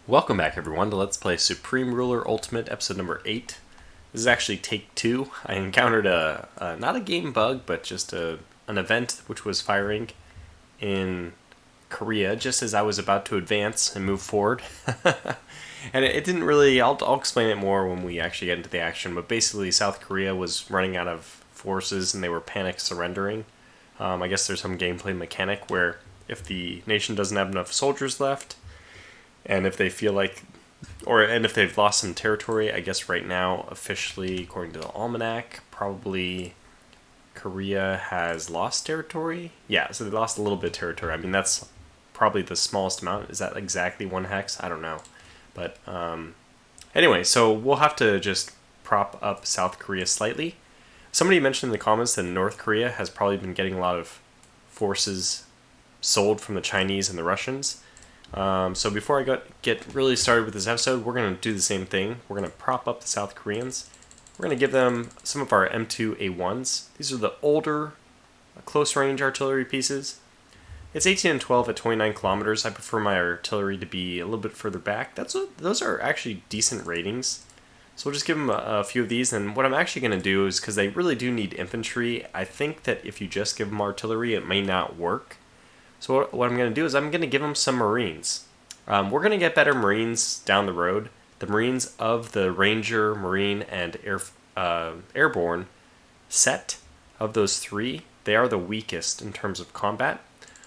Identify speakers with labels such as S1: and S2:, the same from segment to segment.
S1: Welcome back, everyone, to Let's Play Supreme Ruler Ultimate, episode number 8. This is actually take 2. I encountered not a game bug, but just an event which was firing in Korea just as I was about to advance and move forward. And it didn't really, I'll explain it more when we actually get into the action, but basically South Korea was running out of forces and they were panic surrendering. I guess there's some gameplay mechanic where if the nation doesn't have enough soldiers left, and if they feel like, and if they've lost some territory, I guess right now, officially, according to the Almanac, probably Korea has lost territory. Yeah, so they lost a little bit of territory. I mean, that's probably the smallest amount. Is that exactly one hex? I don't know. But anyway, so we'll have to just prop up South Korea slightly. Somebody mentioned in the comments that North Korea has probably been getting a lot of forces sold from the Chinese and the Russians. So before I get really started with this episode, we're going to do the same thing. We're going to prop up the South Koreans. We're going to give them some of our M2A1s. These are the older, close-range artillery pieces. It's 18 and 12 at 29 kilometers. I prefer my artillery to be a little bit further back. Those are actually decent ratings. So we'll just give them a few of these. And what I'm actually going to do is, because they really do need infantry, I think that if you just give them artillery, it may not work. So what I'm going to do is I'm going to give them some Marines. We're going to get better Marines down the road. The Marines of the Ranger, Marine, and Airborne set of those three, they are the weakest in terms of combat.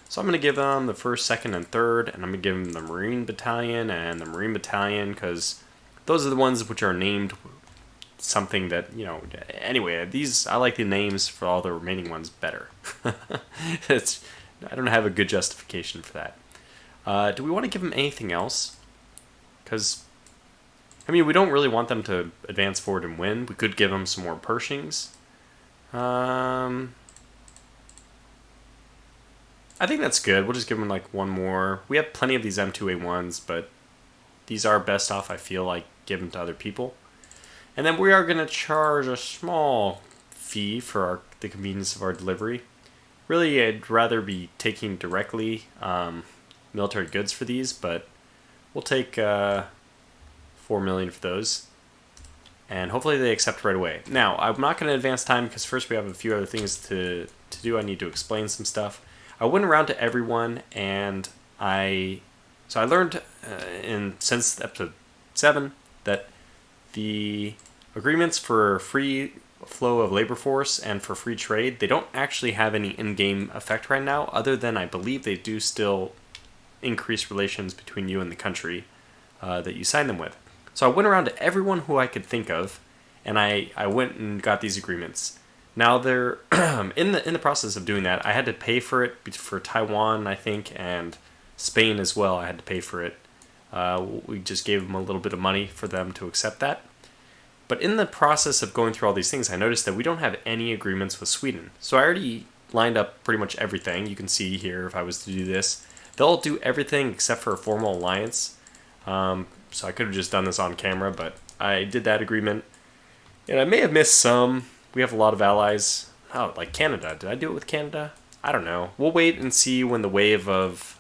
S1: So I'm going to give them the 1st, 2nd, and 3rd, and I'm going to give them the Marine Battalion and the Marine Battalion, because those are the ones which are named something that, anyway, I like the names for all the remaining ones better. I don't have a good justification for that. Do we want to give them anything else? Because, we don't really want them to advance forward and win. We could give them some more Pershings. I think that's good. We'll just give them like one more. We have plenty of these M2A1s, but these are best off, I feel like, given to other people. And then we are going to charge a small fee for the convenience of our delivery. Really, I'd rather be taking directly military goods for these, but we'll take 4 million for those. And hopefully they accept right away. Now, I'm not going to advance time because first we have a few other things to do. I need to explain some stuff. I went around to everyone, and I learned since episode 7 that the agreements for free flow of labor force and for free trade, they don't actually have any in-game effect right now, other than I believe they do still increase relations between you and the country that you sign them with. So I went around to everyone who I could think of, and I went and got these agreements. Now they're in the process of doing that. I had to pay for it for Taiwan, I think, and Spain as well. I had to pay for it. We just gave them a little bit of money for them to accept that. But in the process of going through all these things, I noticed that we don't have any agreements with Sweden. So I already lined up pretty much everything. You can see here if I was to do this. They'll do everything except for a formal alliance. So I could have just done this on camera, but I did that agreement. And I may have missed some. We have a lot of allies. Oh, like Canada. Did I do it with Canada? I don't know. We'll wait and see when the wave of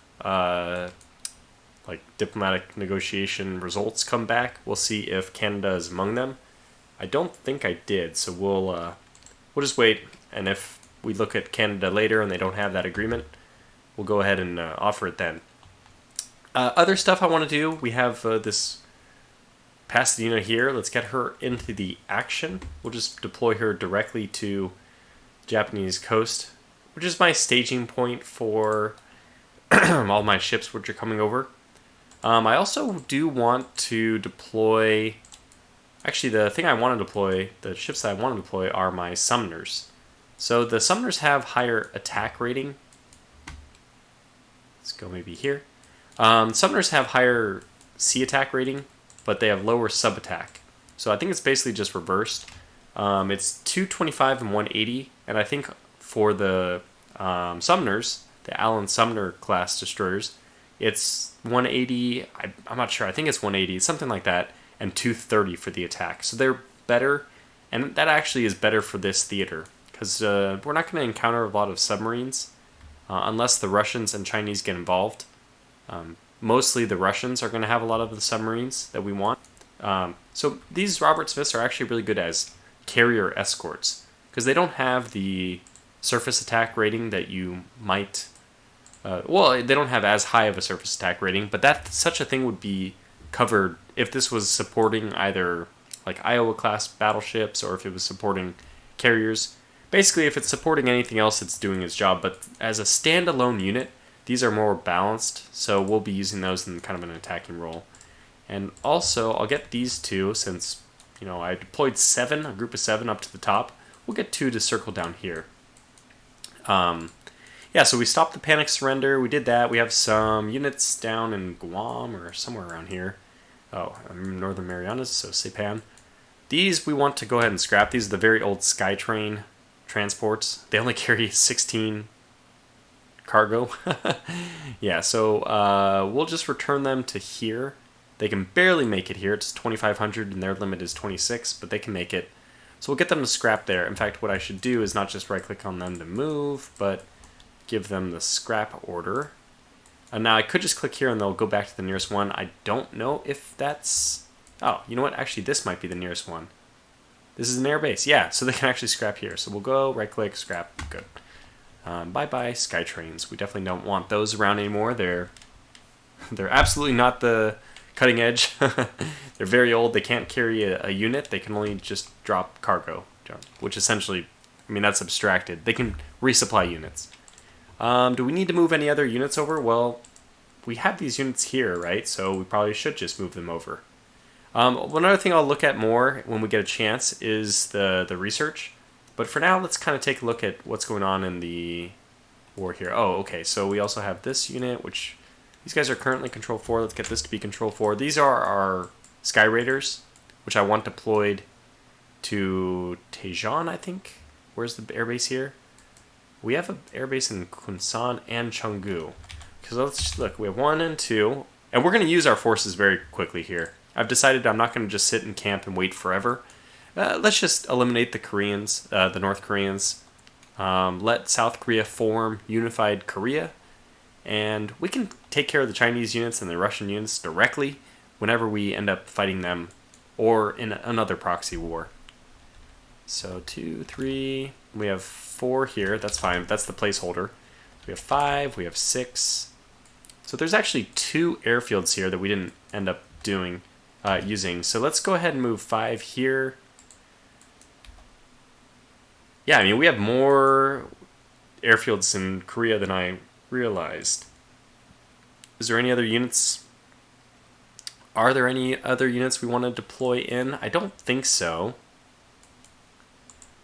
S1: diplomatic negotiation results come back. We'll see if Canada is among them. I don't think I did, so we'll just wait, and if we look at Canada later and they don't have that agreement, we'll go ahead and offer it then. Other stuff I want to do, we have this Pasadena here. Let's get her into the action. We'll just deploy her directly to Japanese coast, which is my staging point for all my ships which are coming over. I also do want to deploy... Actually, the thing I want to deploy, the ships that I want to deploy are my summoners. So the summoners have higher attack rating. Let's go maybe here. Summoners have higher sea attack rating, but they have lower sub attack. So I think it's basically just reversed. It's 225 and 180, and I think for the summoners, the Allen Sumner class destroyers, it's 180. I'm not sure. I think it's 180. It's something like that. And 230 for the attack. So they're better, and that actually is better for this theater, because we're not going to encounter a lot of submarines unless the Russians and Chinese get involved. mostly the Russians are going to have a lot of the submarines that we want. So these Robert Smiths are actually really good as carrier escorts because they don't have the surface attack rating that you might. Well, they don't have as high of a surface attack rating, but that such a thing would be covered if this was supporting either like Iowa class battleships or if it was supporting carriers. Basically, if it's supporting anything else, it's doing its job. But as a standalone unit, these are more balanced, so we'll be using those in kind of an attacking role. And also, I'll get these two since, I deployed 7, a group of 7 up to the top. We'll get 2 to circle down here. Yeah, so we stopped the panic surrender. We did that. We have some units down in Guam or somewhere around here. Oh, I'm in Northern Marianas, so Saipan. These we want to go ahead and scrap. These are the very old SkyTrain transports. They only carry 16 cargo. Yeah, so we'll just return them to here. They can barely make it here. It's 2,500 and their limit is 26, but they can make it. So we'll get them to scrap there. In fact, what I should do is not just right-click on them to move, but give them the scrap order. And now I could just click here and they'll go back to the nearest one. I don't know if that's... Oh, you know what? Actually, this might be the nearest one. This is an air base. Yeah, so they can actually scrap here. So we'll go, right-click, scrap. Good. Bye-bye, SkyTrains. We definitely don't want those around anymore. They're absolutely not the cutting edge. They're very old. They can't carry a unit. They can only just drop cargo, which essentially, that's abstracted. They can resupply units. Do we need to move any other units over? Well, we have these units here, right? So we probably should just move them over. One other thing I'll look at more when we get a chance is the research. But for now, let's kind of take a look at what's going on in the war here. Oh, okay, so we also have this unit, which these guys are currently Control 4. Let's get this to be Control 4. These are our Sky Raiders, which I want deployed to Tejan, I think. Where's the airbase here? We have an airbase in Kunsan and Chengdu. Because let's just look, we have 1 and 2, and we're going to use our forces very quickly here. I've decided I'm not going to just sit in camp and wait forever. Let's just eliminate the Koreans, the North Koreans. Let South Korea form unified Korea, and we can take care of the Chinese units and the Russian units directly whenever we end up fighting them or in another proxy war. So 2, 3, we have 4 here, that's fine, that's the placeholder. We have 5, we have 6. So there's actually 2 airfields here that we didn't end up using. So let's go ahead and move 5 here. Yeah, we have more airfields in Korea than I realized. Is there any other units? Are there any other units we want to deploy in? I don't think so.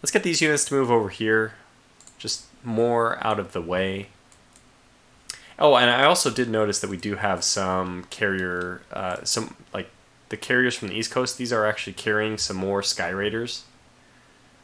S1: Let's get these units to move over here, just more out of the way. Oh, and I also did notice that we do have some carrier, the carriers from the East Coast. These are actually carrying some more Sky Raiders.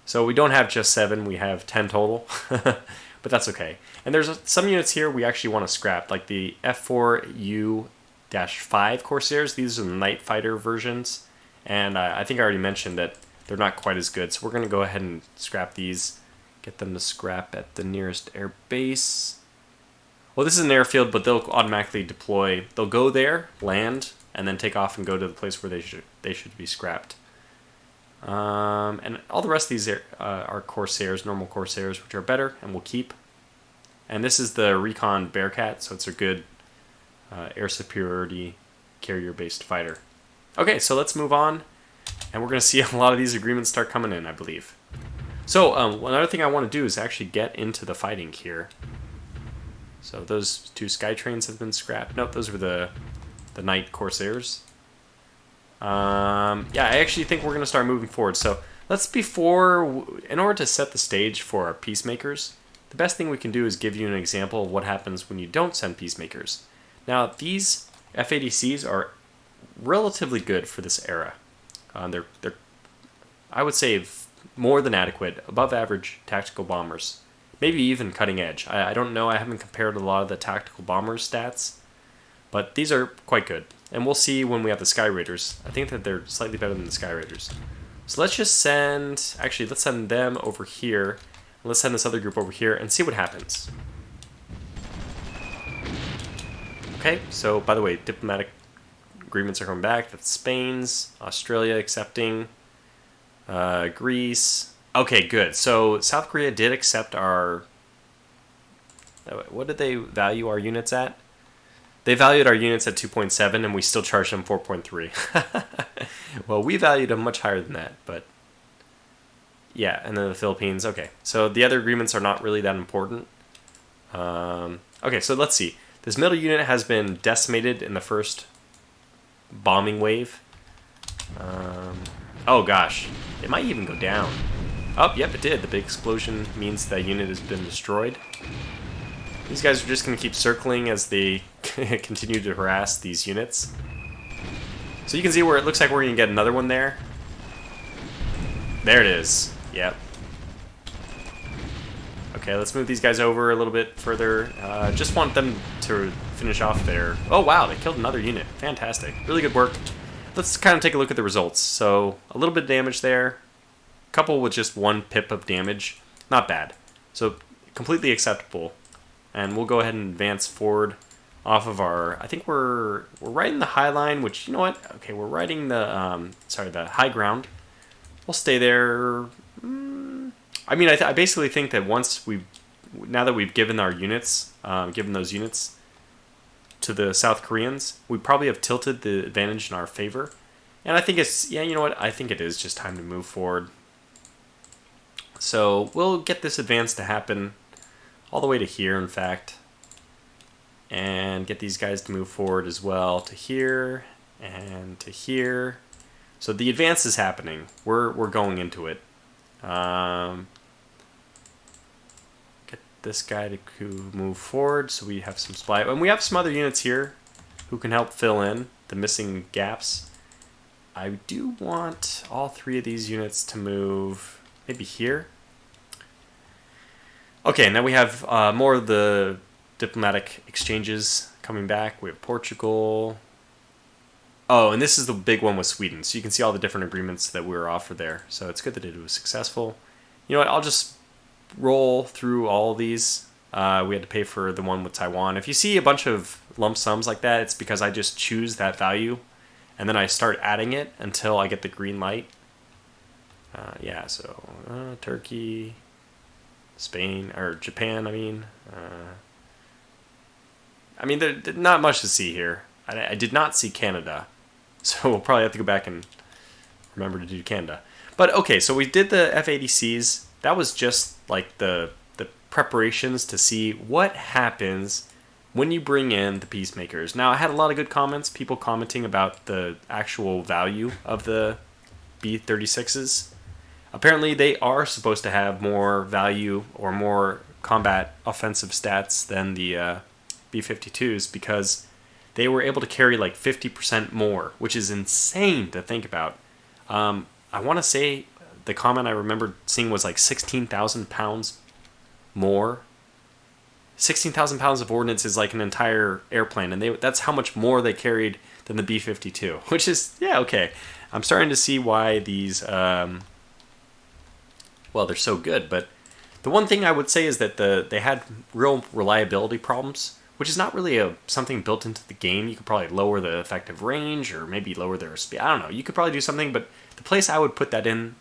S1: So we don't have just 7, we have 10 total, but that's okay. And there's some units here we actually want to scrap, like the F4U-5 Corsairs. These are the Night Fighter versions, and I think I already mentioned that they're not quite as good, so we're going to go ahead and scrap these, get them to scrap at the nearest air base. Well, this is an airfield, but they'll automatically deploy. They'll go there, land, and then take off and go to the place where they should be scrapped. And all the rest of these are Corsairs, normal Corsairs, which are better and we'll keep. And this is the Recon Bearcat, so it's a good air superiority carrier-based fighter. Okay, so let's move on, and we're going to see a lot of these agreements start coming in, I believe. So one other thing I want to do is actually get into the fighting here. So those 2 SkyTrains have been scrapped. Nope, those were the Night Corsairs. Yeah, I actually think we're going to start moving forward. So in order to set the stage for our Peacemakers, the best thing we can do is give you an example of what happens when you don't send Peacemakers. Now, these F-80Cs are relatively good for this era. They're I would say, more than adequate, above average tactical bombers. Maybe even cutting edge. I don't know, I haven't compared a lot of the tactical bombers stats, but these are quite good. And we'll see when we have the Sky Raiders. I think that they're slightly better than the Sky Raiders. So let's just send them over here. Let's send this other group over here and see what happens. Okay, so by the way, diplomatic agreements are coming back. That's Spain's, Australia accepting, Greece. Okay, good. So South Korea did accept our... What did they value our units at? They valued our units at 2.7 and we still charged them 4.3. Well, we valued them much higher than that, but... Yeah, and then the Philippines. Okay, so the other agreements are not really that important. Okay, so let's see. This middle unit has been decimated in the first bombing wave. Oh gosh, it might even go down. Oh, yep, it did. The big explosion means that unit has been destroyed. These guys are just going to keep circling as they continue to harass these units. So you can see where it looks like we're going to get another one there. There it is. Yep. Okay, let's move these guys over a little bit further. Just want them to finish off there. Oh wow, they killed another unit. Fantastic. Really good work. Let's kind of take a look at the results. So, a little bit of damage there. A couple with just 1 pip of damage. Not bad. So, completely acceptable. And we'll go ahead and advance forward off of our... I think we're right in the high line, which, you know what? Okay, we're riding the... the high ground. We'll stay there... I mean, I basically think that now that we've given our units, given those units to the South Koreans, we probably have tilted the advantage in our favor. And I think it's, yeah, you know what? I think it is just time to move forward. So we'll get this advance to happen all the way to here, in fact. And get these guys to move forward as well to here and to here. So the advance is happening. We're going into it. Get this guy to move forward so we have some supply. And we have some other units here who can help fill in the missing gaps. I do want all 3 of these units to move maybe here. Okay, now we have more of the diplomatic exchanges coming back. We have Portugal. Oh, and this is the big one with Sweden. So you can see all the different agreements that we were offered there. So it's good that it was successful. You know what? I'll just roll through all of these. We had to pay for the one with Taiwan. If you see a bunch of lump sums like that, it's because I just choose that value. And then I start adding it until I get the green light. Yeah, so Turkey, Spain, or Japan, I mean. There's not much to see here. I did not see Canada. So we'll probably have to go back and remember to do Canada. But okay, so we did the F-80Cs. That was just like the preparations to see what happens when you bring in the Peacemakers. Now, I had a lot of good comments, people commenting about the actual value of the B-36s. Apparently, they are supposed to have more value or more combat offensive stats than the B-52s because they were able to carry like 50% more, which is insane to think about. I want to say the comment I remember seeing was like 16,000 pounds more. 16,000 pounds of ordnance is like an entire airplane, and that's how much more they carried than the B-52, which is, yeah, okay. I'm starting to see why these, well, they're so good, but the one thing I would say is that they had real reliability problems, which is not really something built into the game. You could probably lower the effective range or maybe lower their speed. I don't know. You could probably do something, but the place I would put that in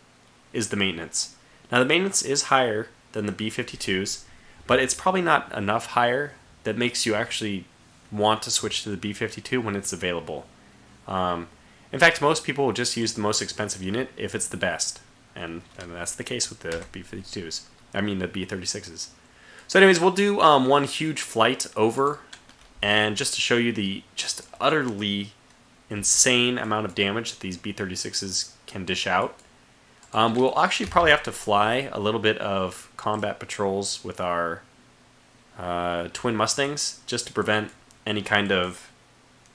S1: is the maintenance. Now, the maintenance is higher than the B-52s, but it's probably not enough higher that makes you actually want to switch to the B-52 when it's available. In fact, most people will just use the most expensive unit if it's the best, and that's the case with the B-52s. I mean, the B-36s. So anyways, we'll do one huge flight over, and just to show you the just utterly insane amount of damage that these B-36s can dish out. We'll actually probably have to fly a little bit of combat patrols with our twin Mustangs just to prevent any kind of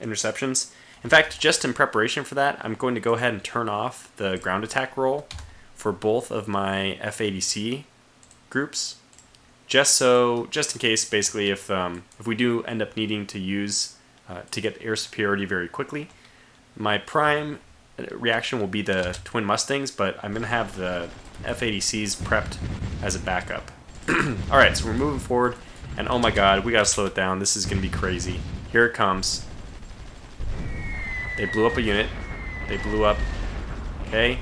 S1: interceptions. In fact, just in preparation for that, I'm going to go ahead and turn off the ground attack roll for both of my F-80C groups. Just in case, basically, if we do end up needing to use to get air superiority very quickly, my prime reaction will be the twin Mustangs, but I'm going to have the F-80Cs prepped as a backup. Alright, so we're moving forward, and oh my god, we got to slow it down. This is going to be crazy. Here it comes. They blew up a unit. They blew up... Okay.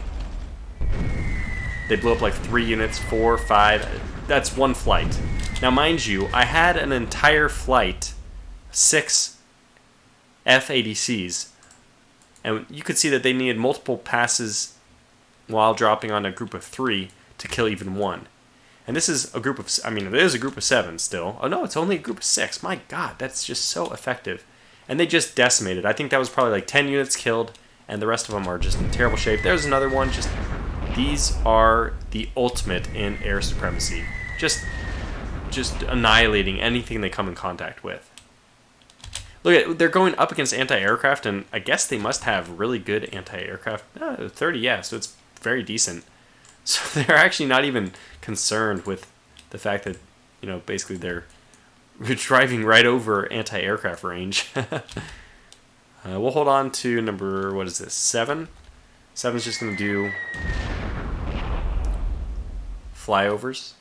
S1: They blew up like 3 units, 4, 5. That's one flight. Now, mind you, I had an entire flight, 6 F-ADCs, and you could see that they needed multiple passes while dropping on a group of 3 to kill even one. And this is a group of... I mean, it is a group of 7 still. Oh, no, it's only a group of 6. My God, that's just so effective. And they just decimated. I think that was probably like 10 units killed, and the rest of them are just in terrible shape. There's another one. Just these are the ultimate in air supremacy. Just annihilating anything they come in contact with. Look at, they're going up against anti-aircraft, and I guess they must have really good anti-aircraft. 30, yeah, so it's very decent. So they're actually not even concerned with the fact that, you know, basically they're driving right over anti-aircraft range. We'll hold on to number, what is this, 7? 7's just going to do flyovers.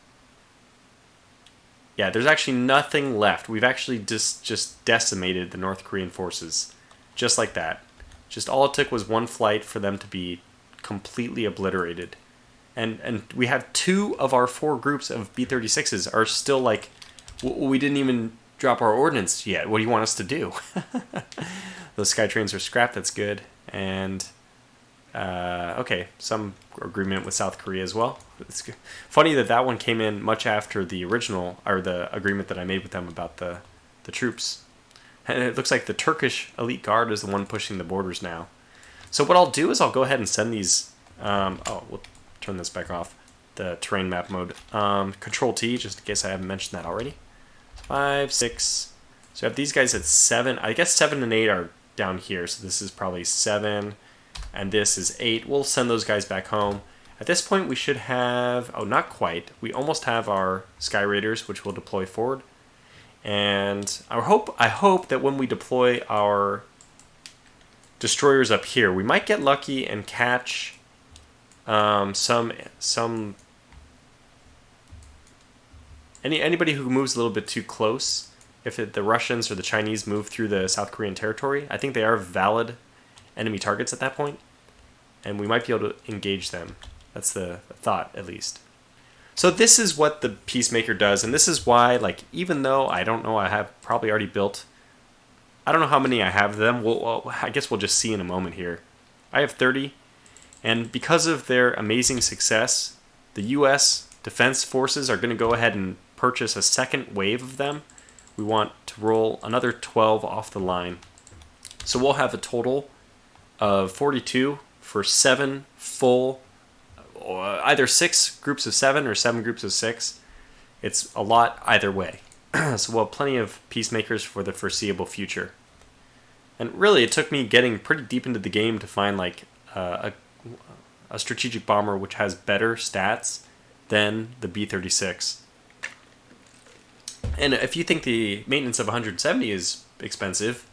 S1: Yeah, there's actually nothing left. We've actually just decimated the North Korean forces. Just like that. Just all it took was one flight for them to be completely obliterated. And we have 2 of our 4 groups of B-36s are still like, we didn't even drop our ordnance yet. What do you want us to do? Those sky trains are scrapped, that's good. And, okay, some agreement with South Korea as well. It's funny that that one came in much after the original, or the agreement that I made with them about the troops. And it looks like the Turkish elite guard is the one pushing the borders now. So what I'll do is I'll go ahead and send these, we'll turn this back off, the terrain map mode. Control T, just in case I haven't mentioned that already. 5, 6. So I have these guys at 7. I guess 7 and 8 are down here, so this is probably 7, and this is 8. We'll send those guys back home. At this point, we should have... Oh, not quite. We almost have our Sky Raiders, which we'll deploy forward. And I hope that when we deploy our destroyers up here, we might get lucky and catch anybody who moves a little bit too close. If the Russians or the Chinese move through the South Korean territory, I think they are valid enemy targets at that point, and we might be able to engage them. That's the thought, at least. So this is what the Peacemaker does, and this is why, like, even though I don't know, I have probably already built, I don't know how many I have of them. I guess we'll just see in a moment here. I have 30, and because of their amazing success, the U.S. Defense Forces are going to go ahead and purchase a second wave of them. We want to roll another 12 off the line. So we'll have a total of 42 for 7 full, either 6 groups of 7 or 7 groups of 6. It's a lot either way. So we'll have plenty of Peacemakers for the foreseeable future. And really, it took me getting pretty deep into the game to find like a strategic bomber which has better stats than the B-36. And if you think the maintenance of 170 is expensive,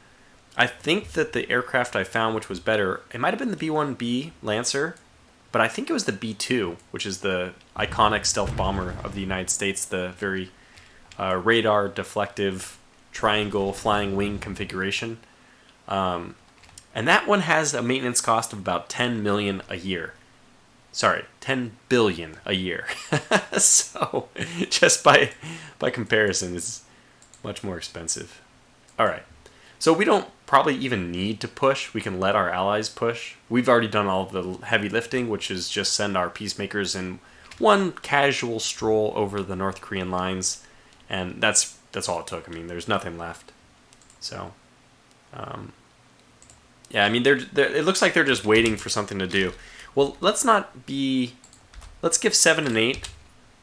S1: I think that the aircraft I found which was better, it might have been the B-1B Lancer, but I think it was the B-2, which is the iconic stealth bomber of the United States, the very radar deflective triangle flying wing configuration. And that one has a maintenance cost of about $10 million a year. Sorry, 10 billion a year. So, just by comparison, it's much more expensive. All right. So we don't probably even need to push. We can let our allies push. We've already done all the heavy lifting, which is just send our Peacemakers in one casual stroll over the North Korean lines, and that's all it took. I mean, there's nothing left. So, yeah, I mean, it looks like they're just waiting for something to do. Well, let's give 7 and 8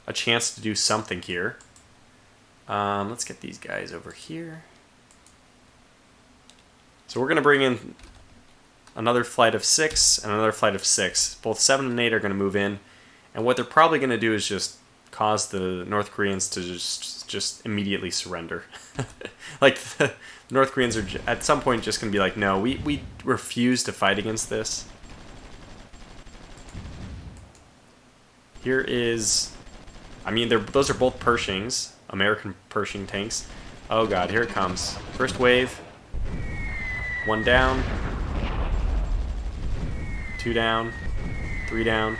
S1: a chance to do something here. Let's get these guys over here. So we're going to bring in another flight of 6 and another flight of 6. Both 7 and 8 are going to move in. And what they're probably going to do is just cause the North Koreans to just immediately surrender. Like, the North Koreans are at some point just going to be like, no, we refuse to fight against this. Here is, I mean, those are both Pershings, American Pershing tanks. Oh god, here it comes. First wave. 1 down. 2 down. 3 down.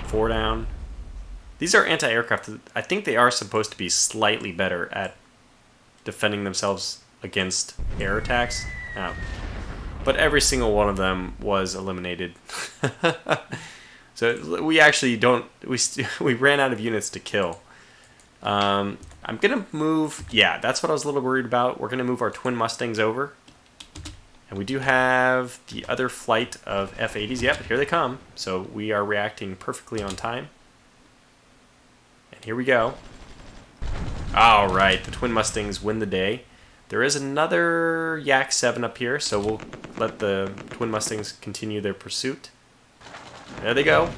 S1: 4 down. These are anti-aircraft. I think they are supposed to be slightly better at defending themselves against air attacks. But every single one of them was eliminated. So we actually don't... We ran out of units to kill. I'm going to move... Yeah, that's what I was a little worried about. We're going to move our twin Mustangs over. And we do have the other flight of F-80s. Yep, here they come. So we are reacting perfectly on time. And here we go. All right, the twin Mustangs win the day. There is another Yak 7 up here, so we'll let the twin Mustangs continue their pursuit. There they go.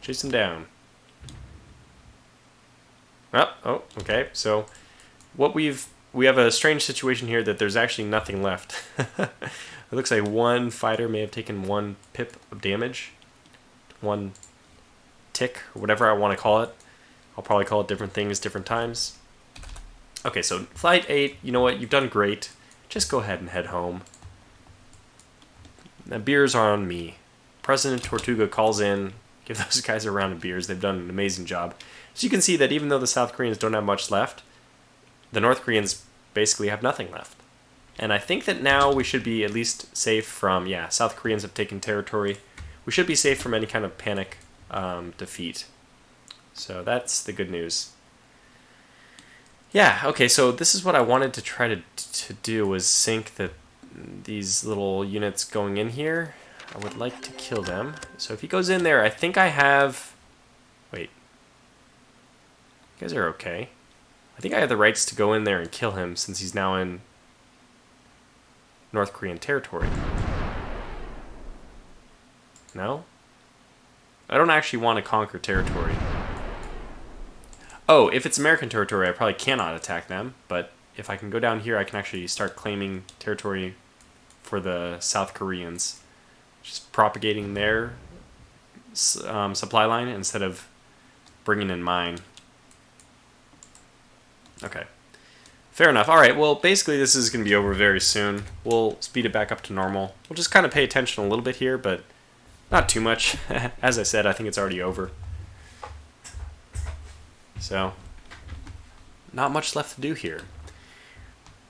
S1: Chase them down. Oh, okay. So what we have a strange situation here that there's actually nothing left. It looks like one fighter may have taken 1 pip of damage. 1 tick, or whatever I want to call it. I'll probably call it different things different times. Okay, so Flight 8, you know what? You've done great. Just go ahead and head home. The beers are on me. President Tortuga calls in. Give those guys a round of beers. They've done an amazing job. So you can see that even though the South Koreans don't have much left, the North Koreans basically have nothing left. And I think that now we should be at least safe from, yeah, South Koreans have taken territory. We should be safe from any kind of panic defeat. So that's the good news. Yeah, okay, so this is what I wanted to try to do, was sink these little units going in here. I would like to kill them. So if he goes in there, I think I have... Wait. You guys are okay. I think I have the rights to go in there and kill him since he's now in North Korean territory. No? I don't actually want to conquer territory. Oh, if it's American territory, I probably cannot attack them, but if I can go down here, I can actually start claiming territory for the South Koreans. Just propagating their supply line instead of bringing in mine. Okay. Fair enough. All right, well, basically this is going to be over very soon. We'll speed it back up to normal. We'll just kind of pay attention a little bit here, but not too much. As I said, I think it's already over. So, not much left to do here.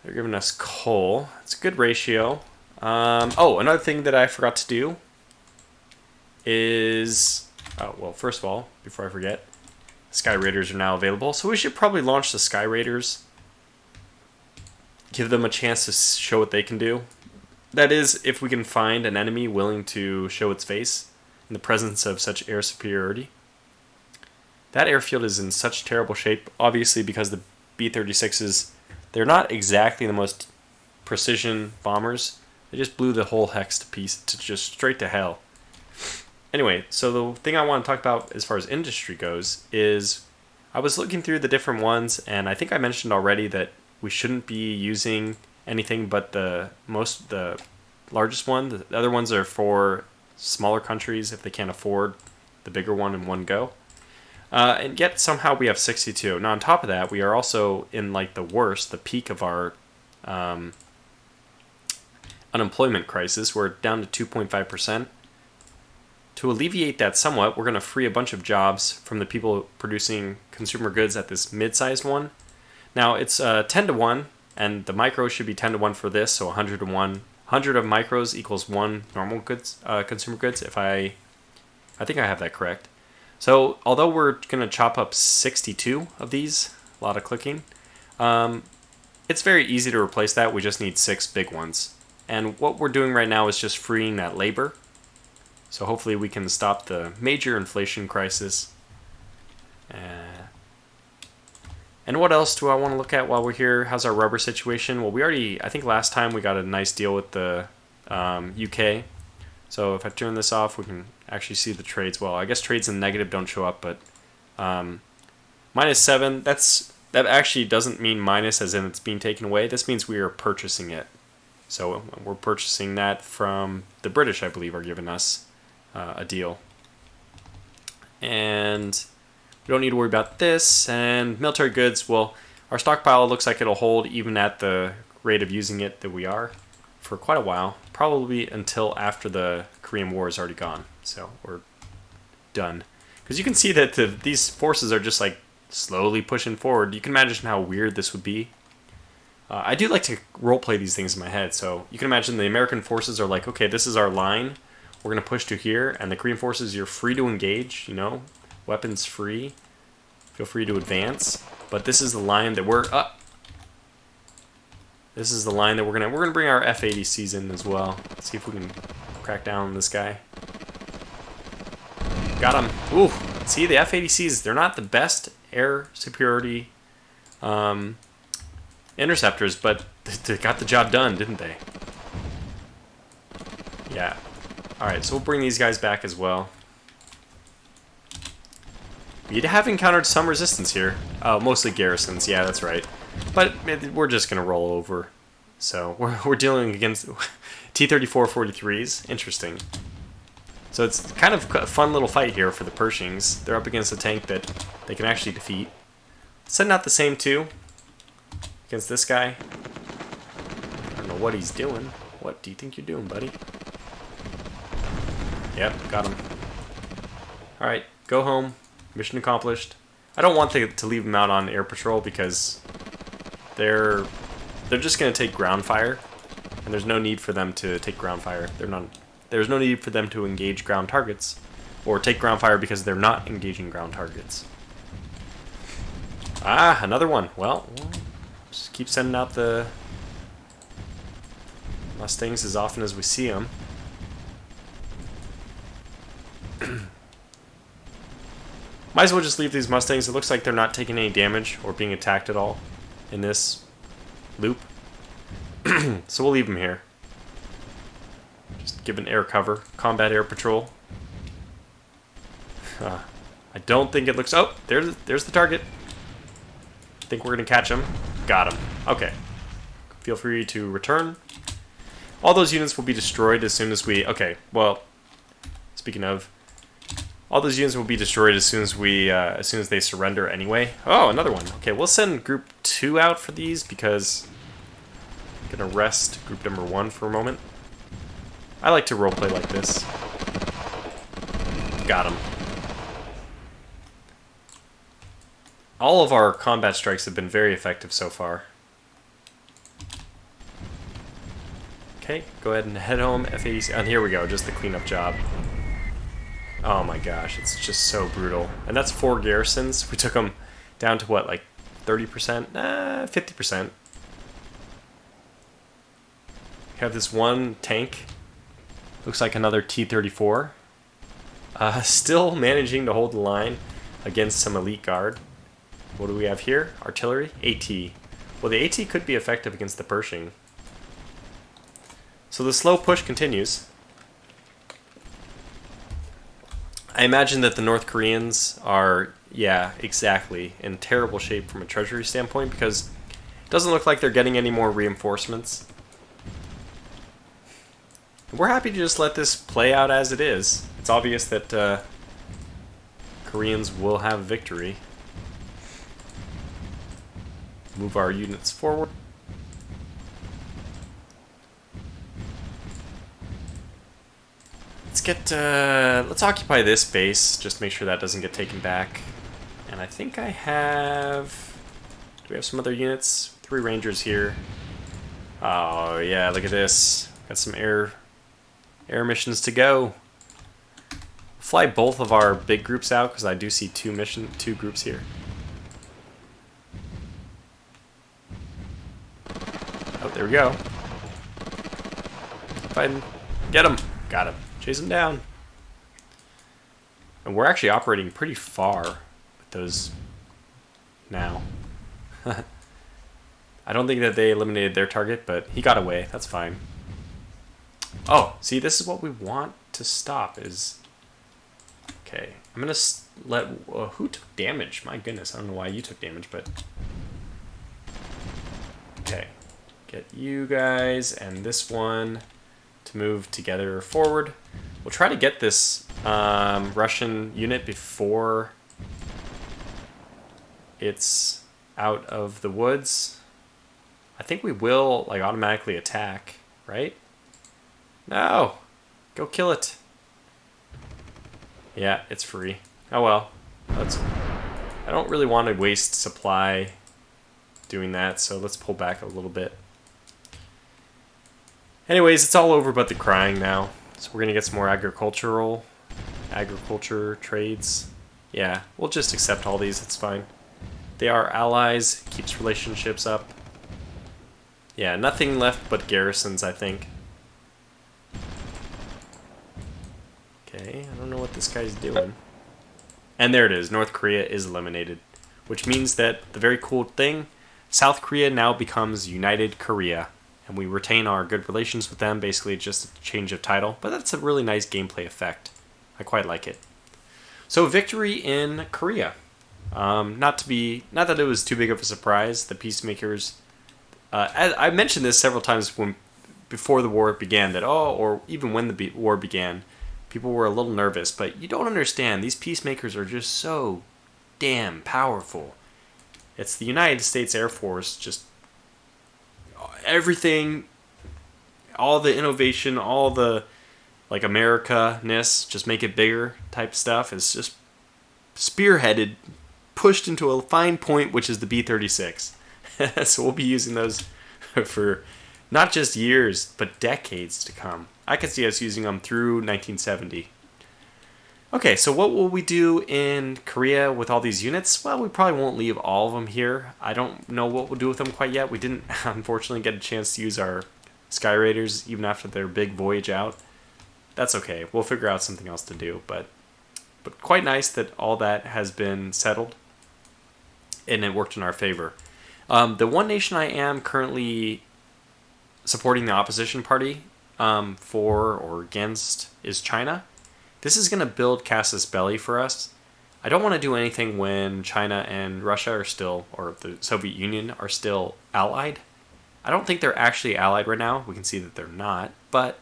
S1: They're giving us coal. It's a good ratio. Oh, another thing that I forgot to do is... Oh, well, first of all, before I forget, Sky Raiders are now available. So we should probably launch the Sky Raiders. Give them a chance to show what they can do. That is, if we can find an enemy willing to show its face in the presence of such air superiority. That airfield is in such terrible shape, obviously because the B-36s, they're not exactly the most precision bombers. They just blew the whole hex to piece, to just straight to hell. Anyway, so the thing I want to talk about as far as industry goes is I was looking through the different ones, and I think I mentioned already that we shouldn't be using anything but the largest one. The other ones are for smaller countries if they can't afford the bigger one in one go. And yet somehow we have 62. Now on top of that, we are also in like the worst, the peak of our unemployment crisis. We're down to 2.5%. To alleviate that somewhat, we're going to free a bunch of jobs from the people producing consumer goods at this mid-sized one. Now it's 10 to 1, and the micros should be 10 to 1 for this, so 100 to 1. 100 of micros equals 1 normal goods, consumer goods, if I think I have that correct. So although we're going to chop up 62 of these, a lot of clicking, it's very easy to replace that. We just need 6 big ones. And what we're doing right now is just freeing that labor. So hopefully we can stop the major inflation crisis. And what else do I want to look at while we're here? How's our rubber situation? Well, I think last time we got a nice deal with the UK. So if I turn this off, we can actually see the trades. Well, I guess trades in negative don't show up, but -7, that actually doesn't mean minus as in it's being taken away. This means we are purchasing it. So we're purchasing that from the British, I believe, are giving us a deal. And we don't need to worry about this. And military goods, well, our stockpile looks like it'll hold even at the rate of using it that we are for quite a while. Probably until after the Korean War is already gone. So we're done. Because you can see that these forces are just like slowly pushing forward. You can imagine how weird this would be. I do like to roleplay these things in my head. So you can imagine the American forces are like, okay, this is our line. We're going to push to here. And the Korean forces, you're free to engage, you know. Weapons free. Feel free to advance. But this is the line that we're up. This is the line that we're gonna bring our F-80Cs in as well. Let's see if we can crack down on this guy. Got him. Ooh. See, the F-80Cs, they're not the best air superiority interceptors, but they got the job done, didn't they? Yeah. Alright, so we'll bring these guys back as well. We have encountered some resistance here. Mostly garrisons, yeah, that's right. But we're just going to roll over. So we're dealing against T-34-43s. Interesting. So it's kind of a fun little fight here for the Pershings. They're up against a tank that they can actually defeat. Sending out the same two against this guy. I don't know what he's doing. What do you think you're doing, buddy? Yep, got him. Alright, go home. Mission accomplished. I don't want to leave them out on air patrol because they're just going to take ground fire, and there's no need for them to take ground fire. There's no need for them to engage ground targets or take ground fire because they're not engaging ground targets. Ah, another one. Well, we'll just keep sending out the Mustangs as often as we see them. Might as well just leave these Mustangs. It looks like they're not taking any damage or being attacked at all in this loop. So we'll leave them here. Just give an air cover. Combat air patrol. I don't think it looks... Oh, there's the target. I think we're going to catch him. Got him. Okay. Feel free to return. All those units will be destroyed as soon as we... Okay, well, speaking of... All those units will be destroyed as soon as they surrender anyway. Oh, another one. Okay, we'll send group 2 out for these because I'm gonna rest group number 1 for a moment. I like to roleplay like this. Got him. All of our combat strikes have been very effective so far. Okay, go ahead and head home. F-80, and here we go, just the cleanup job. Oh my gosh, it's just so brutal. And that's 4 garrisons. We took them down to what, like 30%? 50%. We have this one tank. Looks like another T-34. Still managing to hold the line against some elite guard. What do we have here? Artillery? AT. Well, the AT could be effective against the Pershing. So the slow push continues. I imagine that the North Koreans are, yeah, exactly, in terrible shape from a treasury standpoint because it doesn't look like they're getting any more reinforcements. We're happy to just let this play out as it is. It's obvious that Koreans will have victory. Move our units forward. Let's occupy this base, just to make sure that doesn't get taken back. And I think I have... Do we have some other units? 3 Rangers here. Oh, yeah, look at this. Got some air missions to go. Fly both of our big groups out, because I do see 2 groups here. Oh, there we go. Fighting. Get him. Got him. Chase him down. And we're actually operating pretty far with those now. I don't think that they eliminated their target, but he got away. That's fine. Oh, see, this is what we want to stop is... Okay, I'm going to let... who took damage? My goodness, I don't know why you took damage, but... Okay, get you guys and this one to move together forward. We'll try to get this Russian unit before it's out of the woods. I think we will like automatically attack, right? No! Go kill it. Yeah, it's free. Oh well. I don't really want to waste supply doing that, so let's pull back a little bit. Anyways, it's all over but the crying now. So we're gonna get some more agriculture trades. Yeah, we'll just accept all these, it's fine. They are allies, keeps relationships up. Yeah, nothing left but garrisons, I think. Okay, I don't know what this guy's doing. And there it is, North Korea is eliminated. Which means that the very cool thing, South Korea now becomes United Korea. And we retain our good relations with them, basically just a change of title. But that's a really nice gameplay effect. I quite like it. So victory in Korea. Not that it was too big of a surprise. The Peacemakers, I mentioned this several times before the war began, or even when the war began, people were a little nervous. But you don't understand, these Peacemakers are just so damn powerful. It's the United States Air Force, just everything, all the innovation, all the like America-ness, just make it bigger type stuff is just spearheaded, pushed into a fine point, which is the B-36. So we'll be using those for not just years, but decades to come. I could see us using them through 1970. Okay, so what will we do in Korea with all these units? Well, we probably won't leave all of them here. I don't know what we'll do with them quite yet. We didn't, unfortunately, get a chance to use our Sky Raiders even after their big voyage out. That's okay. We'll figure out something else to do, but quite nice that all that has been settled and it worked in our favor. The one nation I am currently supporting the opposition party for or against is China. This is going to build casus belli for us. I don't want to do anything when China and Russia are still, or the Soviet Union are still allied. I don't think they're actually allied right now. We can see that they're not, but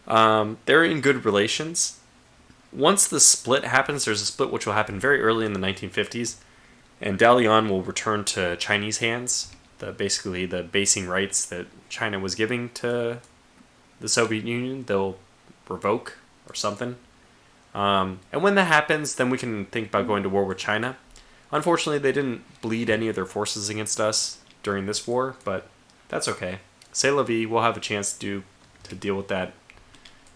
S1: they're in good relations. Once the split happens, there's a split which will happen very early in the 1950s, and Dalian will return to Chinese hands. Basically, the basing rights that China was giving to the Soviet Union, they'll revoke or something. And when that happens, then we can think about going to war with China. Unfortunately, they didn't bleed any of their forces against us during this war, but that's okay. C'est la vie, we'll have a chance to deal with that.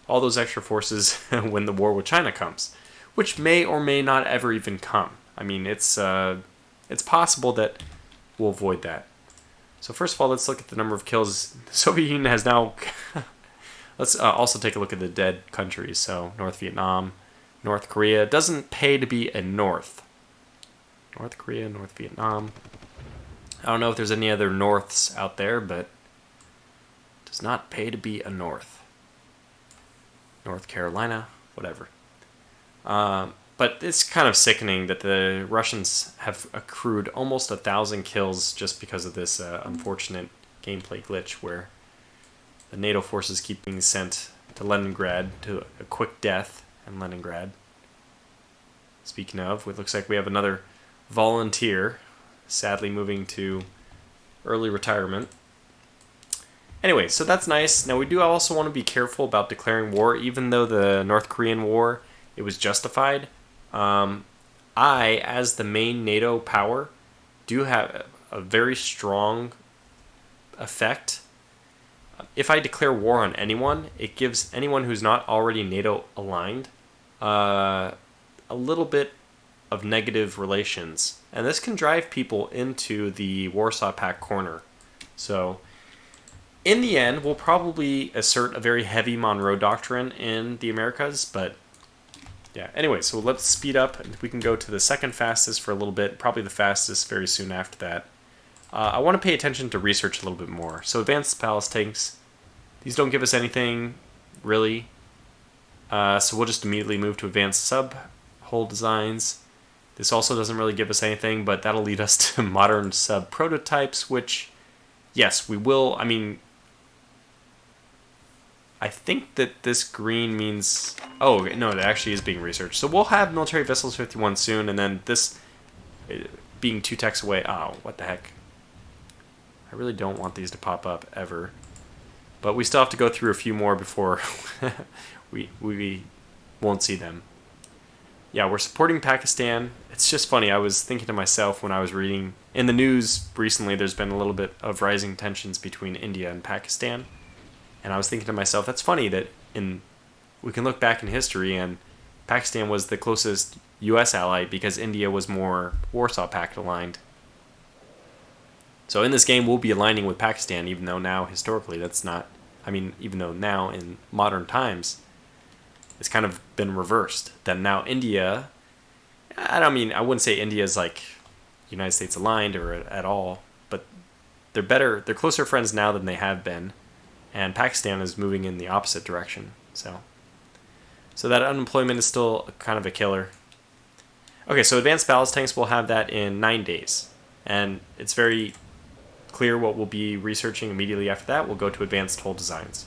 S1: All those extra forces when the war with China comes, which may or may not ever even come. I mean, it's possible that we'll avoid that. So first of all, let's look at the number of kills. The Soviet Union has now... Let's also take a look at the dead countries. So North Vietnam, North Korea. It doesn't pay to be a North. North Korea, North Vietnam. I don't know if there's any other Norths out there, but it does not pay to be a North. North Carolina, whatever. But it's kind of sickening that the Russians have accrued almost 1,000 kills just because of this unfortunate gameplay glitch where the NATO forces keep being sent to Leningrad to a quick death in Leningrad. Speaking of, it looks like we have another volunteer, sadly moving to early retirement. Anyway, so that's nice. Now we do also want to be careful about declaring war, even though the North Korean war, it was justified. I, as the main NATO power, do have a very strong effect. If I declare war on anyone, it gives anyone who's not already NATO aligned a little bit of negative relations. And this can drive people into the Warsaw Pact corner. So, in the end, we'll probably assert a very heavy Monroe Doctrine in the Americas, but yeah. Anyway, so let's speed up. We can go to the second fastest for a little bit, probably the fastest very soon after that. I want to pay attention to research a little bit more. So advanced palace tanks, these don't give us anything, really. So we'll just immediately move to advanced sub-hull designs. This also doesn't really give us anything, but that'll lead us to modern sub-prototypes, which, yes, we will. I mean, I think that this green means... Oh, no, it actually is being researched. So we'll have Military Vessels 51 soon, and then this being 2 techs away... Oh, what the heck. I really don't want these to pop up, ever. But we still have to go through a few more before we won't see them. Yeah, we're supporting Pakistan. It's just funny, I was thinking to myself when I was reading... In the news recently, there's been a little bit of rising tensions between India and Pakistan. And I was thinking to myself, that's funny that we can look back in history and Pakistan was the closest U.S. ally because India was more Warsaw Pact aligned. So in this game, we'll be aligning with Pakistan, even though now, historically, that's not... I mean, even though now, in modern times, it's kind of been reversed. That now India... I wouldn't say India is like United States aligned or at all, but they're closer friends now than they have been. And Pakistan is moving in the opposite direction. So that unemployment is still kind of a killer. Okay, so advanced ballast tanks, we'll have that in 9 days. And it's very clear what we'll be researching immediately after that. We'll go to advanced hull designs.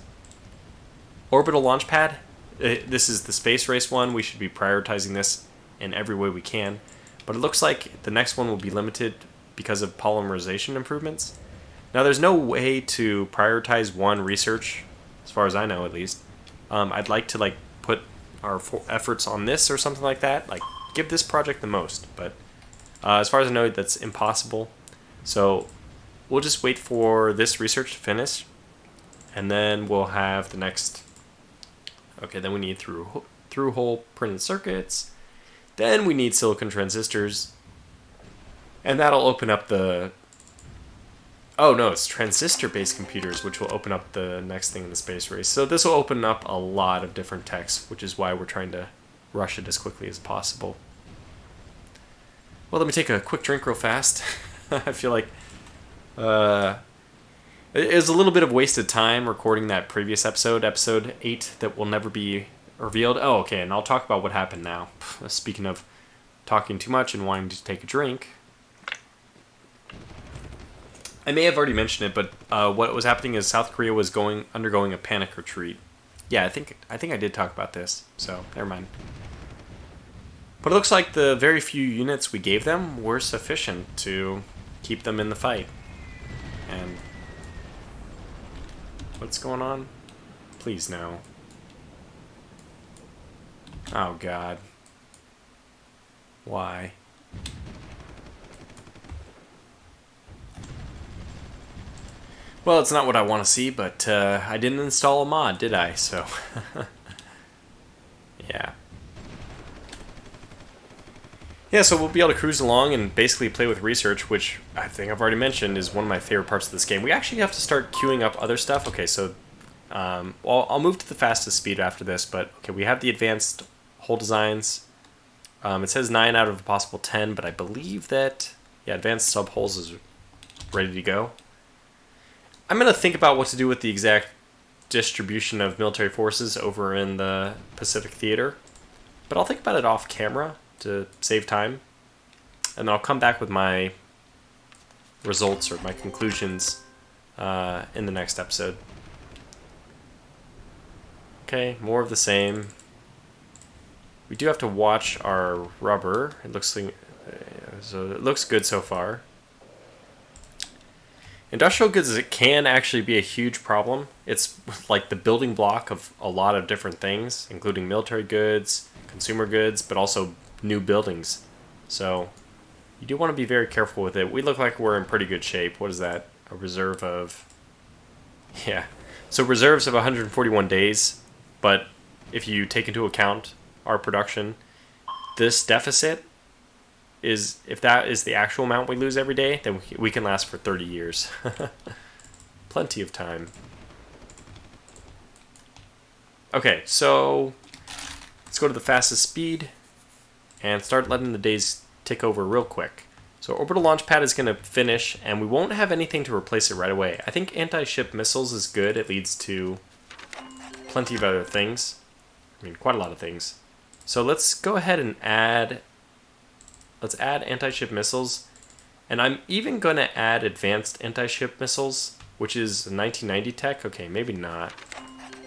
S1: Orbital launch pad. This is the space race one. We should be prioritizing this in every way we can. But it looks like the next one will be limited because of polymerization improvements. Now, there's no way to prioritize one research, as far as I know, at least. I'd like to put our efforts on this or something like that. Like, give this project the most. But as far as I know, that's impossible. So we'll just wait for this research to finish, and then we'll have the next... Okay, then we need through-hole printed circuits. Then we need silicon transistors. And that'll open up the... Oh, no, it's transistor-based computers, which will open up the next thing in the space race. So this will open up a lot of different techs, which is why we're trying to rush it as quickly as possible. Well, let me take a quick drink real fast. I feel like it was a little bit of wasted time recording that previous episode 8, that will never be revealed. Oh, okay, and I'll talk about what happened now. Speaking of talking too much and wanting to take a drink... I may have already mentioned it, but what was happening is South Korea was undergoing a panic retreat. Yeah, I think I did talk about this, so never mind. But it looks like the very few units we gave them were sufficient to keep them in the fight. And what's going on? Please no. Oh God. Why? Well, it's not what I want to see, but I didn't install a mod, did I? So, yeah. Yeah, so we'll be able to cruise along and basically play with research, which I think I've already mentioned is one of my favorite parts of this game. We actually have to start queuing up other stuff. Okay, so I'll move to the fastest speed after this, but okay, we have the advanced hull designs. It says 9 out of a possible 10, but I believe that, yeah, advanced sub-hulls is ready to go. I'm going to think about what to do with the exact distribution of military forces over in the Pacific Theater. But I'll think about it off camera to save time. And then I'll come back with my results or my conclusions in the next episode. Okay, more of the same. We do have to watch our rubber. It looks like, so it looks good so far. Industrial goods, it can actually be a huge problem. It's like the building block of a lot of different things, including military goods, consumer goods, but also new buildings. So you do want to be very careful with it. We look like we're in pretty good shape. What is that? A reserve of... Yeah. So reserves of 141 days, but if you take into account our production, this deficit is, if that is the actual amount we lose every day, then we can last for 30 years. Plenty of time. Okay, so let's go to the fastest speed and start letting the days tick over real quick. So orbital launch pad is going to finish, and we won't have anything to replace it right away. I think anti-ship missiles is good. It leads to plenty of other things. I mean, quite a lot of things. So let's go ahead and add... Let's add anti-ship missiles, and I'm even going to add advanced anti-ship missiles, which is a 1990 tech. Okay, maybe not.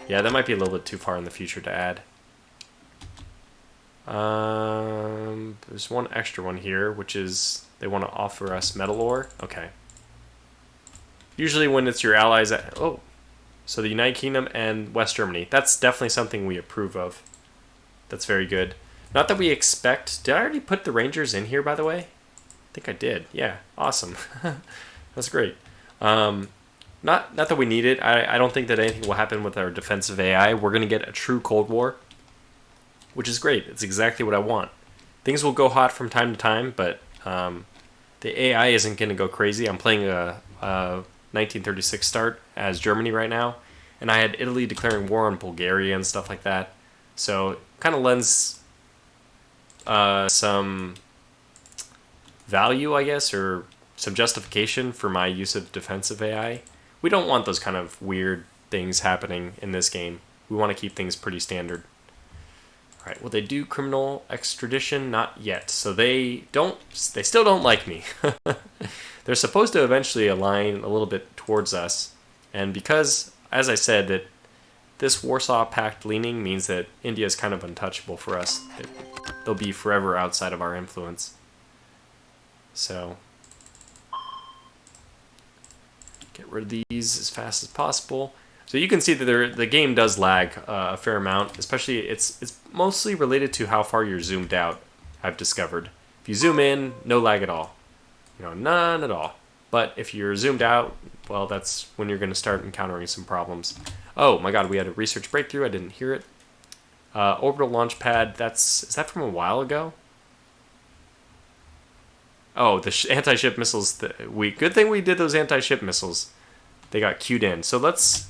S1: Yeah, that might be a little bit too far in the future to add. There's one extra one here, which is they want to offer us metal ore. Okay. Usually when it's your allies... Oh, so the United Kingdom and West Germany. That's definitely something we approve of. That's very good. Not that we expect... Did I already put the Rangers in here, by the way? I think I did. Yeah, awesome. That's great. Not that we need it. I don't think that anything will happen with our defensive AI. We're going to get a true Cold War, which is great. It's exactly what I want. Things will go hot from time to time, but the AI isn't going to go crazy. I'm playing a 1936 start as Germany right now, and I had Italy declaring war on Bulgaria and stuff like that. So it kind of lends some value, I guess, or some justification for my use of defensive AI. We don't want those kind of weird things happening in this game. We want to keep things pretty standard. Alright, will they do criminal extradition? Not yet. So they still don't like me. They're supposed to eventually align a little bit towards us. And because, as I said, that this Warsaw Pact leaning means that India is kind of untouchable for us. They'll be forever outside of our influence. So get rid of these as fast as possible. So you can see that the game does lag a fair amount, especially it's mostly related to how far you're zoomed out, I've discovered. If you zoom in, no lag at all. None at all. But if you're zoomed out, well, that's when you're going to start encountering some problems. Oh my god, we had a research breakthrough, I didn't hear it. Orbital launch pad, is that from a while ago? Oh, the anti-ship missiles. Good thing we did those anti-ship missiles. They got queued in. So let's...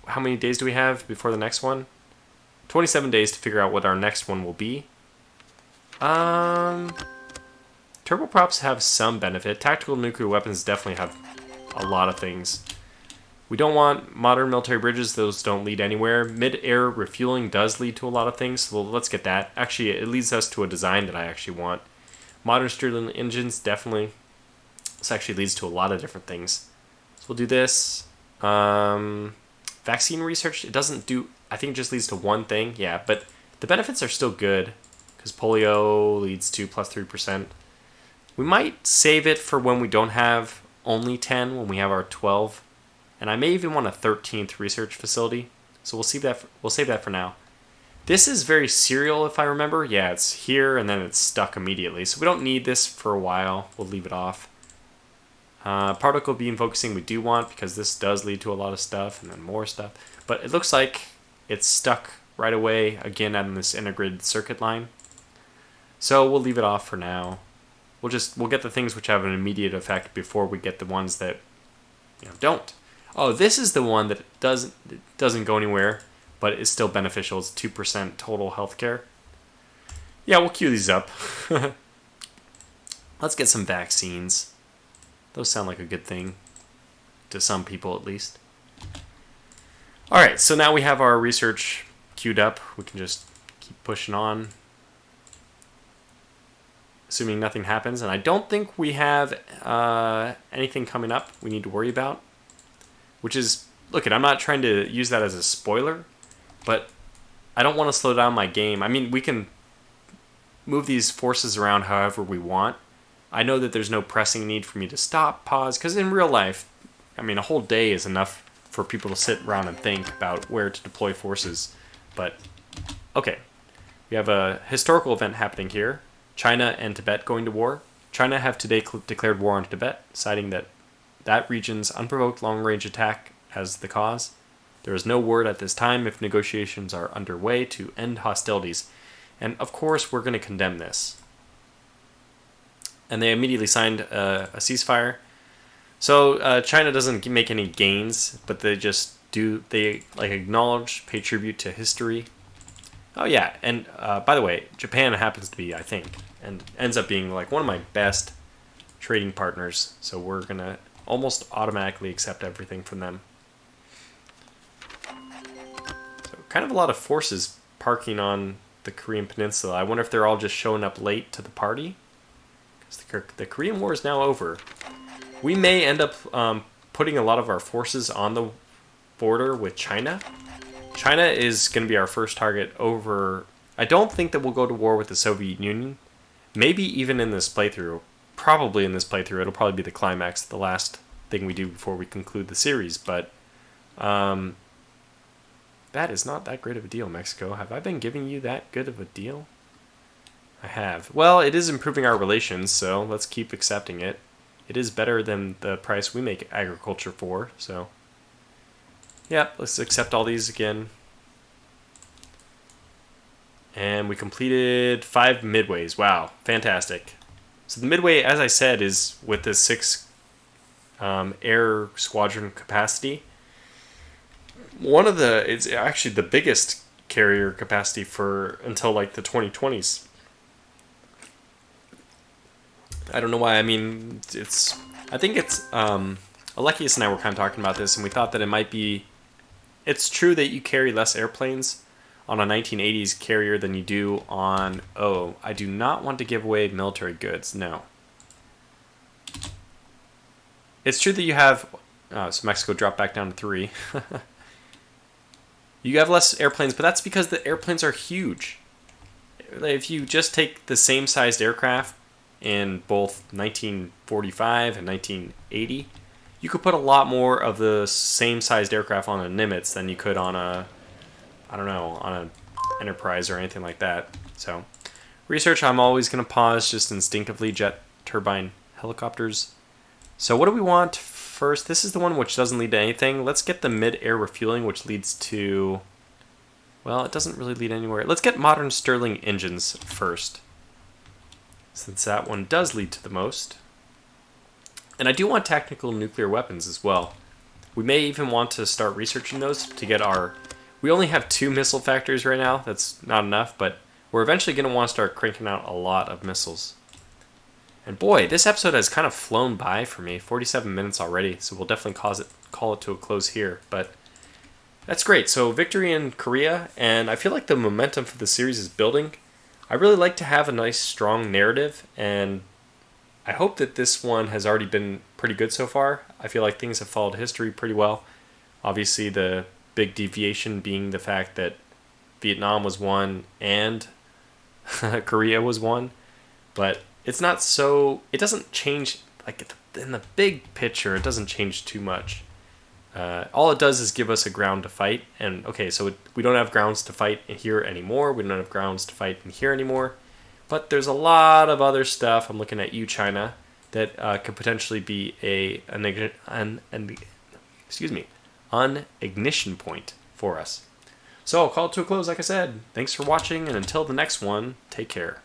S1: How many days do we have before the next one? 27 days to figure out what our next one will be. Turboprops have some benefit. Tactical nuclear weapons definitely have a lot of things. We don't want modern military bridges. Those don't lead anywhere. Mid-air refueling does lead to a lot of things. So let's get that. Actually, it leads us to a design that I actually want. Modern Stirling engines, definitely. This actually leads to a lot of different things. So we'll do this. Vaccine research, it doesn't do... I think it just leads to one thing. Yeah, but the benefits are still good. Because polio leads to plus 3%. We might save it for when we don't have only 10, when we have our 12. And I may even want a 13th research facility. So we'll save that for now. This is very serial, if I remember. Yeah, it's here, and then it's stuck immediately. So we don't need this for a while. We'll leave it off. Particle beam focusing we do want, because this does lead to a lot of stuff, and then more stuff. But it looks like it's stuck right away, again, on this integrated circuit line. So we'll leave it off for now. We'll get the things which have an immediate effect before we get the ones that don't. Oh, this is the one that doesn't go anywhere, but it's still beneficial. It's 2% total healthcare. Yeah, we'll queue these up. Let's get some vaccines. Those sound like a good thing. To some people, at least. Alright, so now we have our research queued up. We can just keep pushing on. Assuming nothing happens. And I don't think we have anything coming up we need to worry about. Which is... Look, I'm not trying to use that as a spoiler. But I don't want to slow down my game. I mean, we can move these forces around however we want. I know that there's no pressing need for me to stop, pause, because in real life, I mean, a whole day is enough for people to sit around and think about where to deploy forces. But, okay. We have a historical event happening here. China and Tibet going to war. China have today declared war on Tibet, citing that region's unprovoked long-range attack as the cause. There is no word at this time if negotiations are underway to end hostilities. And of course, we're going to condemn this. And they immediately signed a ceasefire. So China doesn't make any gains, but they just acknowledge, pay tribute to history. Oh yeah, and by the way, Japan happens to be, I think, and ends up being like one of my best trading partners. So we're going to almost automatically accept everything from them. So kind of a lot of forces parking on the Korean Peninsula. I wonder if they're all just showing up late to the party. Because the Korean War is now over. We may end up putting a lot of our forces on border with China. China is going to be our first target over... I don't think that we'll go to war with the Soviet Union. Maybe even in this playthrough. Probably in this playthrough. It'll probably be the climax, the last thing we do before we conclude the series. But that is not that great of a deal, Mexico. Have I been giving you that good of a deal? I have. Well, it is improving our relations, so let's keep accepting it. It is better than the price we make agriculture for, so... yeah, let's accept all these again. And we completed 5 midways. Wow, fantastic. So the midway, as I said, is with the 6 air squadron capacity. It's actually the biggest carrier capacity for until like the 2020s. I don't know why. I mean, I think Alekius and I were kind of talking about this, and we thought that it might be... it's true that you carry less airplanes on a 1980s carrier than you do on... oh, I do not want to give away military goods. No. It's true that you have... oh, so Mexico dropped back down to 3. You have less airplanes, but that's because the airplanes are huge. If you just take the same sized aircraft in both 1945 and 1980, you could put a lot more of the same sized aircraft on a Nimitz than you could on a, I don't know, on an Enterprise or anything like that. So, research, I'm always going to pause just instinctively. Jet turbine helicopters. So what do we want first? This is the one which doesn't lead to anything. Let's get the mid-air refueling, which leads to... well, it doesn't really lead anywhere. Let's get modern Stirling engines first, since that one does lead to the most. And I do want tactical nuclear weapons as well. We may even want to start researching those to get our... we only have 2 missile factories right now. That's not enough, but we're eventually going to want to start cranking out a lot of missiles. And boy, this episode has kind of flown by for me. 47 minutes already, so we'll definitely call it to a close here. But that's great. So victory in Korea, and I feel like the momentum for the series is building. I really like to have a nice, strong narrative, and I hope that this one has already been pretty good so far. I feel like things have followed history pretty well. Obviously, the big deviation being the fact that Vietnam was won and Korea was won, but it's not so... it doesn't change, like, in the big picture, it doesn't change too much. All it does is give us a ground to fight, and okay, so we don't have grounds to fight in here anymore, we don't have grounds to fight in here anymore, but there's a lot of other stuff, I'm looking at you, China, that could potentially be an ignition point for us. So I'll call it to a close, like I said. Thanks for watching, and until the next one, take care.